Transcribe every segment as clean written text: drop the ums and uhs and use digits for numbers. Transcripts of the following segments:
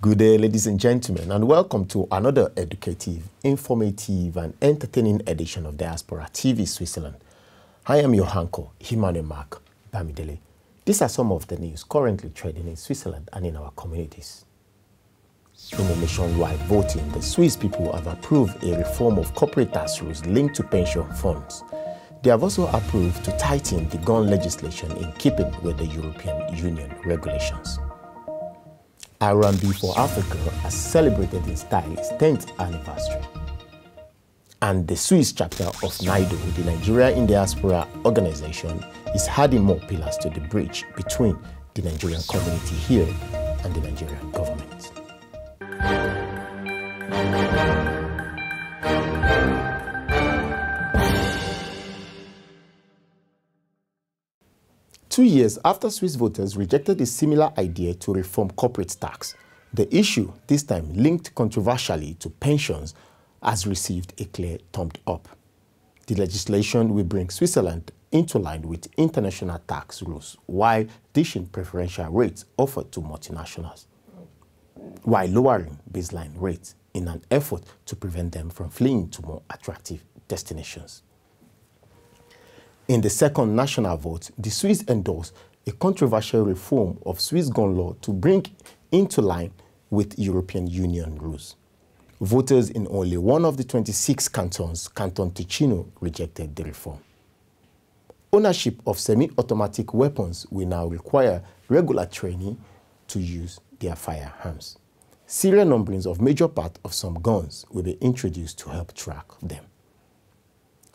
Good day, ladies and gentlemen, and welcome to another educative, informative, and entertaining edition of Diaspora TV Switzerland. I am your anchor, Himane Mark Bamidele. These are some of the news currently trending in Switzerland and in our communities. In a nationwide voting, the Swiss people have approved a reform of corporate tax rules linked to pension funds. They have also approved to tighten the gun legislation in keeping with the European Union regulations. R&B for Africa has celebrated in style its 10th anniversary. And the Swiss chapter of NIDO, the Nigeria in Diaspora organization, is adding more pillars to the bridge between the Nigerian community here and the Nigerian government. 2 years after Swiss voters rejected a similar idea to reform corporate tax, the issue, this time linked controversially to pensions, has received a clear thumbs up. The legislation will bring Switzerland into line with international tax rules while dishing preferential rates offered to multinationals, while lowering baseline rates in an effort to prevent them from fleeing to more attractive destinations. In the second national vote, the Swiss endorsed a controversial reform of Swiss gun law to bring into line with European Union rules. Voters in only one of the 26 cantons, Canton Ticino, rejected the reform. Ownership of semi-automatic weapons will now require regular training to use their firearms. Serial numberings of major parts of some guns will be introduced to help track them.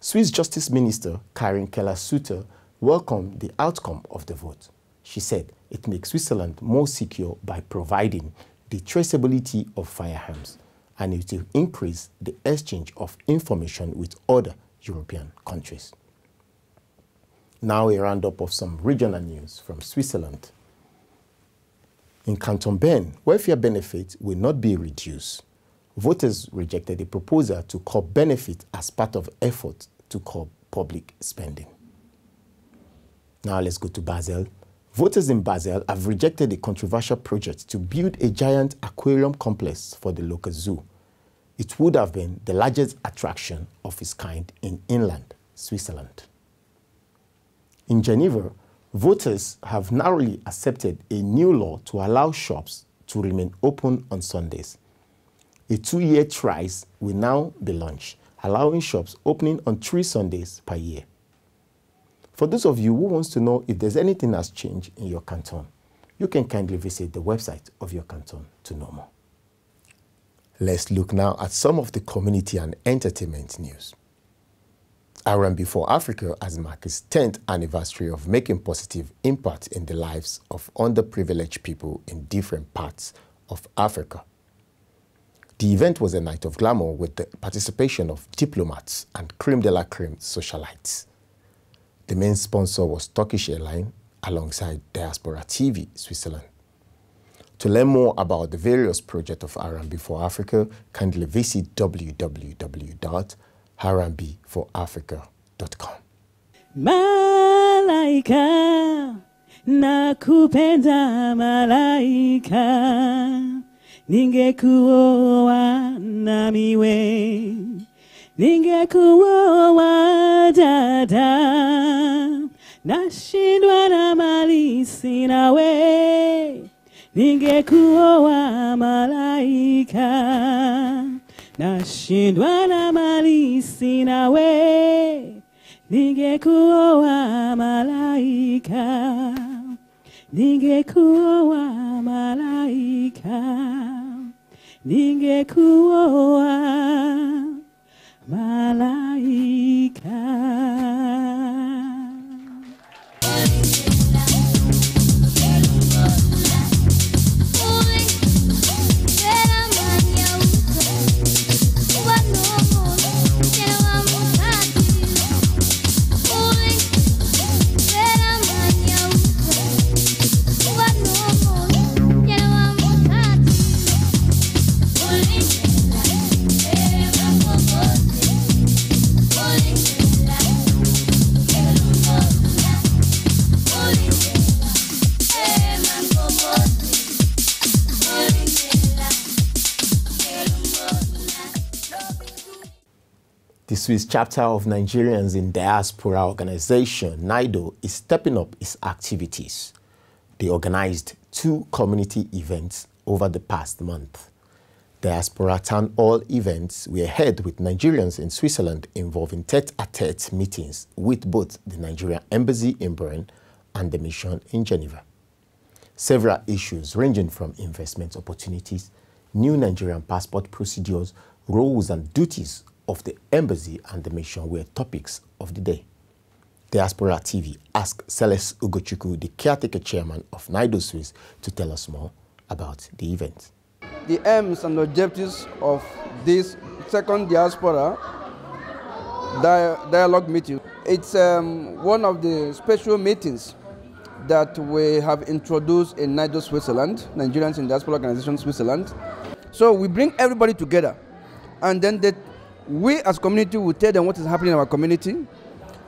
Swiss Justice Minister Karin Keller-Sutter welcomed the outcome of the vote. She said it makes Switzerland more secure by providing the traceability of firearms, and it will increase the exchange of information with other European countries. Now a roundup of some regional news from Switzerland. In Canton Bern, welfare benefits will not be reduced. Voters rejected a proposal to curb benefits as part of efforts to curb public spending. Now let's go to Basel. Voters in Basel have rejected a controversial project to build a giant aquarium complex for the local zoo. It would have been the largest attraction of its kind in inland Switzerland. In Geneva, voters have narrowly accepted a new law to allow shops to remain open on Sundays. A 2-year trial will now be launched, allowing shops opening on 3 Sundays per year. For those of you who want to know if there's anything that's changed in your canton, you can kindly visit the website of your canton to know more. Let's look now at some of the community and entertainment news. R&B for Africa has marked its 10th anniversary of making positive impact in the lives of underprivileged people in different parts of Africa. The event was a night of glamour with the participation of diplomats and creme de la creme socialites. The main sponsor was Turkish Airlines alongside Diaspora TV Switzerland. To learn more about the various projects of R&B for Africa, kindly visit www.rnbforafrica.com. Malaika, nakupenda malaika. Ningekuoa namiwe, ningekuoa dada, nashindwa na mali sina we. Ningekuoa malaika, nashindwa na mali sina we. Ningekuoa malaika, ningekuoa malaika. Ningekuoa malaika. The Swiss chapter of Nigerians in Diaspora organization, NIDO, is stepping up its activities. They organized 2 community events over the past month. Diaspora Town Hall events were held with Nigerians in Switzerland involving tete-a-tete meetings with both the Nigerian Embassy in Bern and the Mission in Geneva. Several issues ranging from investment opportunities, new Nigerian passport procedures, roles and duties of the Embassy and the Mission were topics of the day. Diaspora TV asked Celeste Ugochukwu, the caretaker chairman of NIDO Swiss, to tell us more about the event. The aims and objectives of this second Diaspora dialogue meeting, it's one of the special meetings that we have introduced in NIDO Switzerland, Nigerians in Diaspora Organization Switzerland. So we bring everybody together, and then we as community will tell them what is happening in our community,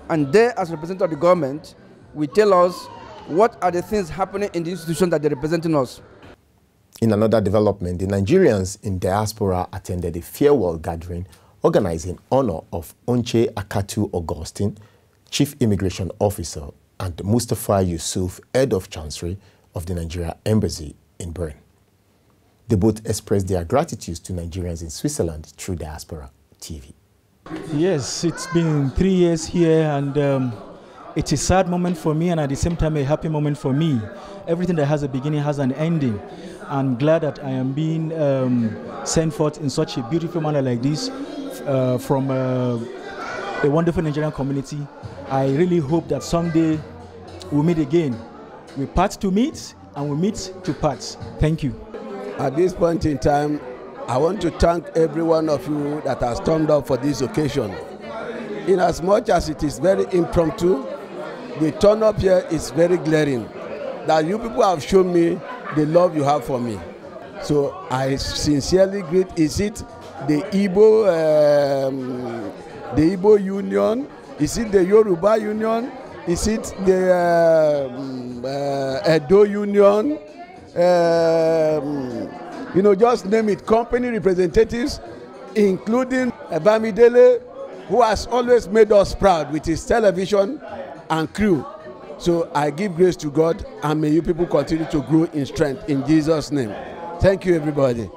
and they as representatives of the government will tell us what are the things happening in the institution that they're representing us. In another development, the Nigerians in Diaspora attended a farewell gathering organized in honor of Onche Akatu Augustine, Chief Immigration Officer, and Mustafa Yusuf, Head of Chancery of the Nigeria Embassy in Bern. They both expressed their gratitude to Nigerians in Switzerland through Diaspora TV. Yes, it's been 3 years here, and it's a sad moment for me and at the same time a happy moment for me. Everything that has a beginning has an ending. I'm glad that I am being sent forth in such a beautiful manner like this from a wonderful Nigerian community. I really hope that someday we'll meet again. We part to meet and we meet to part. Thank you. At this point in time, I want to thank every one of you that has turned up for this occasion. In as much as it is very impromptu, the turn up here is very glaring. That you people have shown me the love you have for me. So I sincerely greet. Is it the Igbo Union? Is it the Yoruba Union? Is it the Edo Union? You know, just name it. Company representatives, including Bamidele, who has always made us proud with his television and crew. So I give grace to God, and may you people continue to grow in strength in Jesus' name. Thank you, everybody.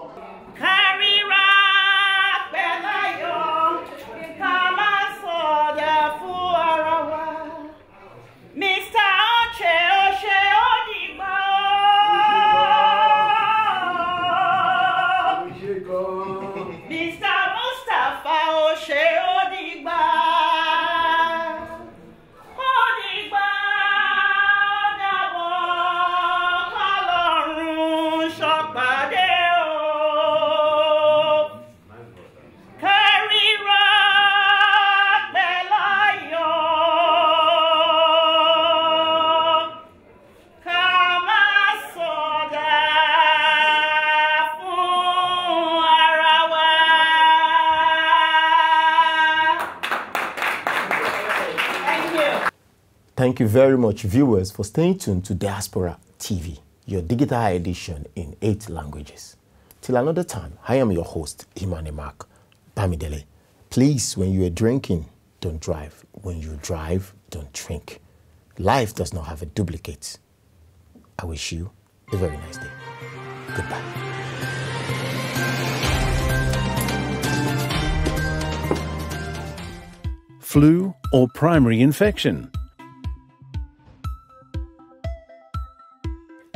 Thank you very much, viewers, for staying tuned to Diaspora TV, your digital edition in 8 languages. Till another time, I am your host, Imane Mark Bamidele. Please, when you are drinking, don't drive. When you drive, don't drink. Life does not have a duplicate. I wish you a very nice day. Goodbye. Flu or primary infection.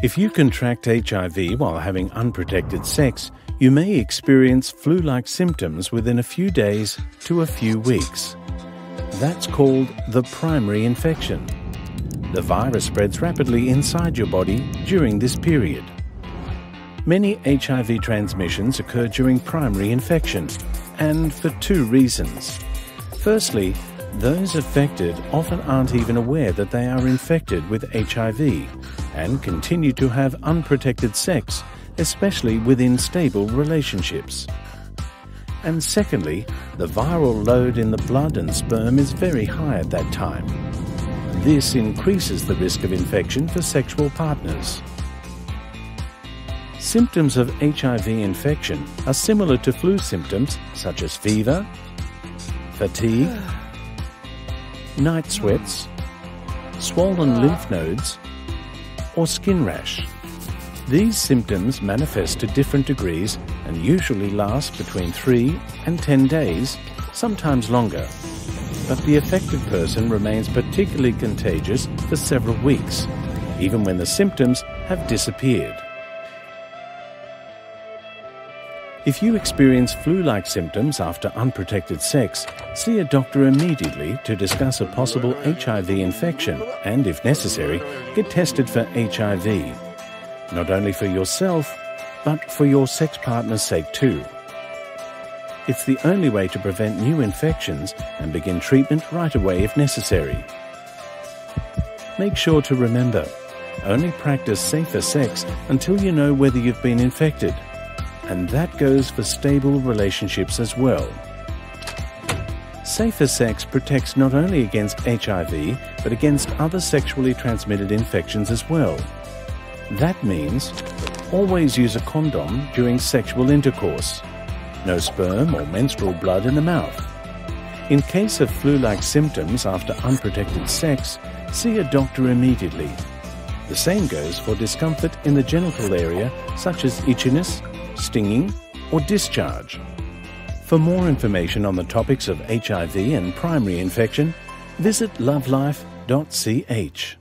If you contract HIV while having unprotected sex, you may experience flu-like symptoms within a few days to a few weeks. That's called the primary infection. The virus spreads rapidly inside your body during this period. Many HIV transmissions occur during primary infection, and for 2 reasons. Firstly, those affected often aren't even aware that they are infected with HIV and continue to have unprotected sex, especially within stable relationships. And secondly, the viral load in the blood and sperm is very high at that time. This increases the risk of infection for sexual partners. Symptoms of HIV infection are similar to flu symptoms such as fever, fatigue, night sweats, swollen lymph nodes, or skin rash. These symptoms manifest to different degrees and usually last between 3 and 10 days, sometimes longer. But the affected person remains particularly contagious for several weeks, even when the symptoms have disappeared. If you experience flu-like symptoms after unprotected sex, see a doctor immediately to discuss a possible HIV infection and, if necessary, get tested for HIV. Not only for yourself, but for your sex partner's sake too. It's the only way to prevent new infections and begin treatment right away if necessary. Make sure to remember, only practice safer sex until you know whether you've been infected. And that goes for stable relationships as well. Safer sex protects not only against HIV, but against other sexually transmitted infections as well. That means always use a condom during sexual intercourse. No sperm or menstrual blood in the mouth. In case of flu-like symptoms after unprotected sex, see a doctor immediately. The same goes for discomfort in the genital area, such as itchiness, stinging, or discharge. For more information on the topics of HIV and primary infection, visit lovelife.ch.